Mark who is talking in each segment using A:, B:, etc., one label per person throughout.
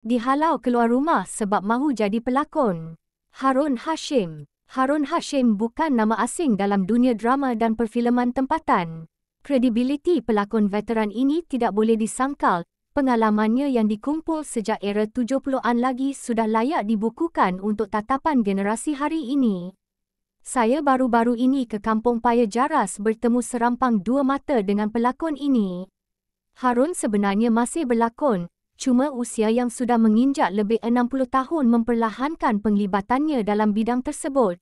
A: Dihalau keluar rumah sebab mahu jadi pelakon. Harun Hashim. Harun Hashim bukan nama asing dalam dunia drama dan perfilman tempatan. Kredibiliti pelakon veteran ini tidak boleh disangkal. Pengalamannya yang dikumpul sejak era 70-an lagi sudah layak dibukukan untuk tatapan generasi hari ini. Saya baru-baru ini ke Kampung Paya Jaras bertemu serampang dua mata dengan pelakon ini. Harun sebenarnya masih berlakon, cuma usia yang sudah menginjak lebih 60 tahun memperlahankan penglibatannya dalam bidang tersebut.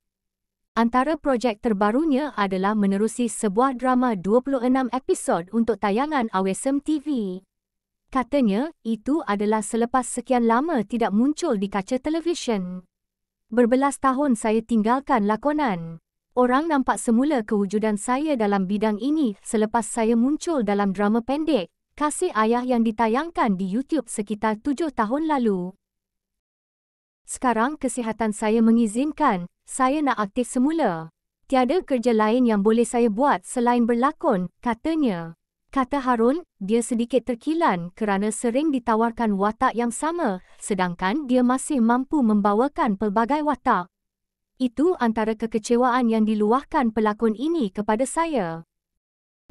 A: Antara projek terbarunya adalah menerusi sebuah drama 26 episod untuk tayangan Awesome TV. Katanya, itu adalah selepas sekian lama tidak muncul di kaca televisyen. Berbelas tahun saya tinggalkan lakonan. Orang nampak semula kewujudan saya dalam bidang ini selepas saya muncul dalam drama pendek Kasih Ayah yang ditayangkan di YouTube sekitar 7 tahun lalu. Sekarang kesihatan saya mengizinkan, saya nak aktif semula. Tiada kerja lain yang boleh saya buat selain berlakon, katanya. Kata Harun, dia sedikit terkilan kerana sering ditawarkan watak yang sama, sedangkan dia masih mampu membawakan pelbagai watak. Itu antara kekecewaan yang diluahkan pelakon ini kepada saya.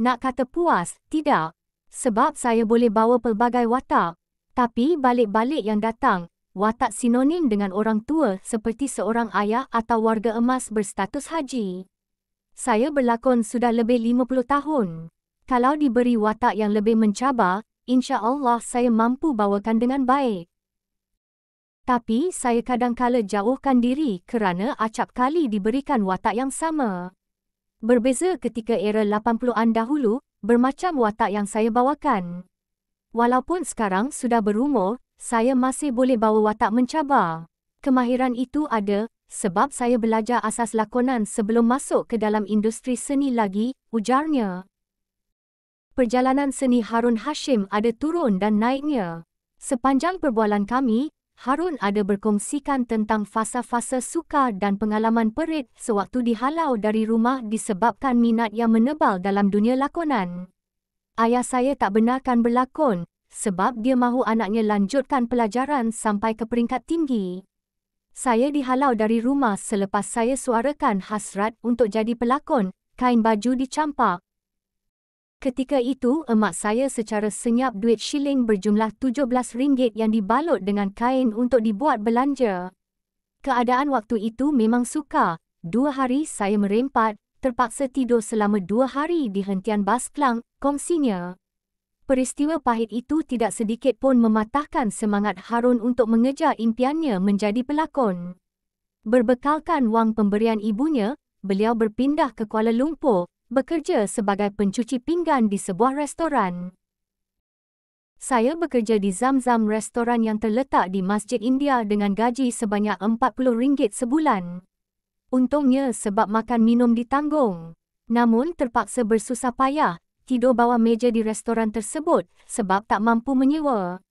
A: Nak kata puas, tidak. Sebab saya boleh bawa pelbagai watak. Tapi balik-balik yang datang, watak sinonim dengan orang tua seperti seorang ayah atau warga emas berstatus haji. Saya berlakon sudah lebih 50 tahun. Kalau diberi watak yang lebih mencabar, insya-Allah saya mampu bawakan dengan baik. Tapi saya kadang-kala jauhkan diri kerana acap kali diberikan watak yang sama. Berbeza ketika era 80-an dahulu, bermacam watak yang saya bawakan. Walaupun sekarang sudah berumur, saya masih boleh bawa watak mencabar. Kemahiran itu ada, sebab saya belajar asas lakonan sebelum masuk ke dalam industri seni lagi, ujarnya. Perjalanan seni Harun Hashim ada turun dan naiknya. Sepanjang perbualan kami, Harun ada berkongsikan tentang fasa-fasa sukar dan pengalaman perit sewaktu dihalau dari rumah disebabkan minat yang menebal dalam dunia lakonan. Ayah saya tak benarkan berlakon, sebab dia mahu anaknya lanjutkan pelajaran sampai ke peringkat tinggi. Saya dihalau dari rumah selepas saya suarakan hasrat untuk jadi pelakon, kain baju dicampak. Ketika itu, emak saya secara senyap duit shilling berjumlah RM17 yang dibalut dengan kain untuk dibuat belanja. Keadaan waktu itu memang sukar. 2 hari saya merempat, terpaksa tidur selama 2 hari di hentian bas Klang, kongsinya. Peristiwa pahit itu tidak sedikit pun mematahkan semangat Harun untuk mengejar impiannya menjadi pelakon. Berbekalkan wang pemberian ibunya, beliau berpindah ke Kuala Lumpur, bekerja sebagai pencuci pinggan di sebuah restoran. Saya bekerja di Zam-Zam restoran yang terletak di Masjid India dengan gaji sebanyak RM40 sebulan. Untungnya sebab makan minum ditanggung. Namun terpaksa bersusah payah, tidur bawah meja di restoran tersebut sebab tak mampu menyewa.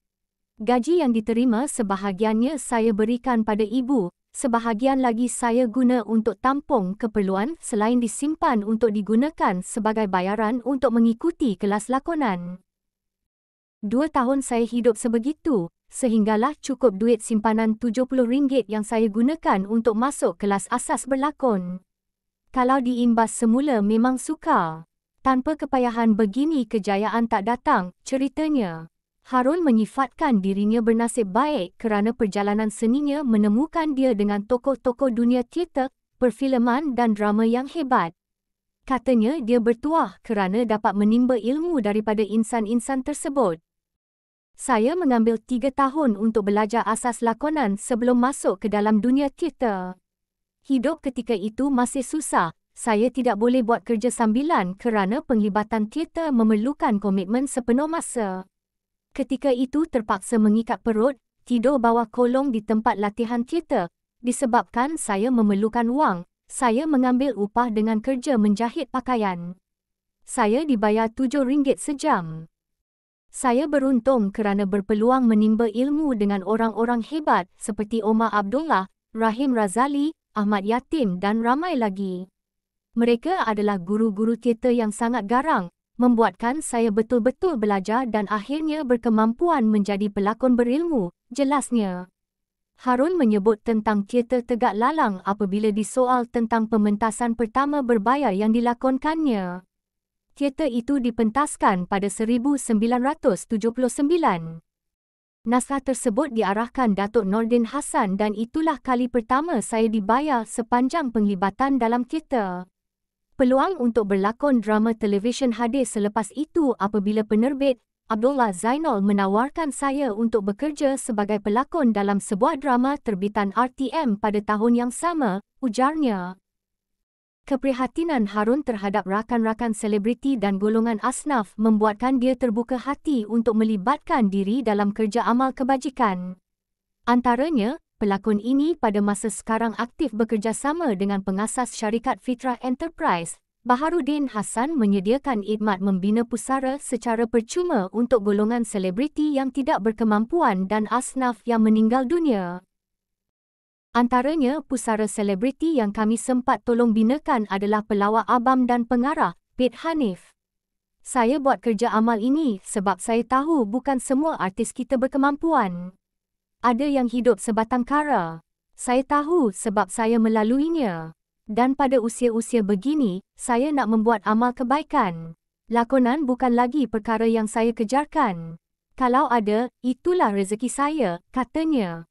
A: Gaji yang diterima sebahagiannya saya berikan pada ibu, sebahagian lagi saya guna untuk tampung keperluan selain disimpan untuk digunakan sebagai bayaran untuk mengikuti kelas lakonan. 2 tahun saya hidup sebegitu, sehinggalah cukup duit simpanan RM70 yang saya gunakan untuk masuk kelas asas berlakon. Kalau diimbas semula memang sukar. Tanpa kepayahan begini kejayaan tak datang, ceritanya. Harun menyifatkan dirinya bernasib baik kerana perjalanan seninya menemukan dia dengan tokoh-tokoh dunia teater, perfilman dan drama yang hebat. Katanya dia bertuah kerana dapat menimba ilmu daripada insan-insan tersebut. Saya mengambil 3 tahun untuk belajar asas lakonan sebelum masuk ke dalam dunia teater. Hidup ketika itu masih susah. Saya tidak boleh buat kerja sambilan kerana penglibatan teater memerlukan komitmen sepenuh masa. Ketika itu terpaksa mengikat perut, tidur bawah kolong di tempat latihan teater. Disebabkan saya memerlukan wang, saya mengambil upah dengan kerja menjahit pakaian. Saya dibayar RM7 sejam. Saya beruntung kerana berpeluang menimba ilmu dengan orang-orang hebat seperti Omar Abdullah, Rahim Razali, Ahmad Yatim dan ramai lagi. Mereka adalah guru-guru teater yang sangat garang, membuatkan saya betul-betul belajar dan akhirnya berkemampuan menjadi pelakon berilmu, jelasnya. Harun menyebut tentang teater tegak lalang apabila disoal tentang pementasan pertama berbayar yang dilakonkannya. Teater itu dipentaskan pada 1979. Naskah tersebut diarahkan Datuk Nordin Hassan dan itulah kali pertama saya dibayar sepanjang penglibatan dalam teater. Peluang untuk berlakon drama televisyen hadir selepas itu apabila penerbit Abdullah Zainal menawarkan saya untuk bekerja sebagai pelakon dalam sebuah drama terbitan RTM pada tahun yang sama, ujarnya. Keprihatinan Harun terhadap rakan-rakan selebriti dan golongan asnaf membuatkan dia terbuka hati untuk melibatkan diri dalam kerja amal kebajikan. Antaranya, pelakon ini pada masa sekarang aktif bekerjasama dengan pengasas syarikat Fitrah Enterprise, Baharudin Hassan menyediakan khidmat membina pusara secara percuma untuk golongan selebriti yang tidak berkemampuan dan asnaf yang meninggal dunia. Antaranya, pusara selebriti yang kami sempat tolong binakan adalah pelawak abam dan pengarah, Pet Hanif. Saya buat kerja amal ini sebab saya tahu bukan semua artis kita berkemampuan. Ada yang hidup sebatang kara. Saya tahu sebab saya melaluinya. Dan pada usia-usia begini, saya nak membuat amal kebaikan. Lakonan bukan lagi perkara yang saya kejarkan. Kalau ada, itulah rezeki saya, katanya.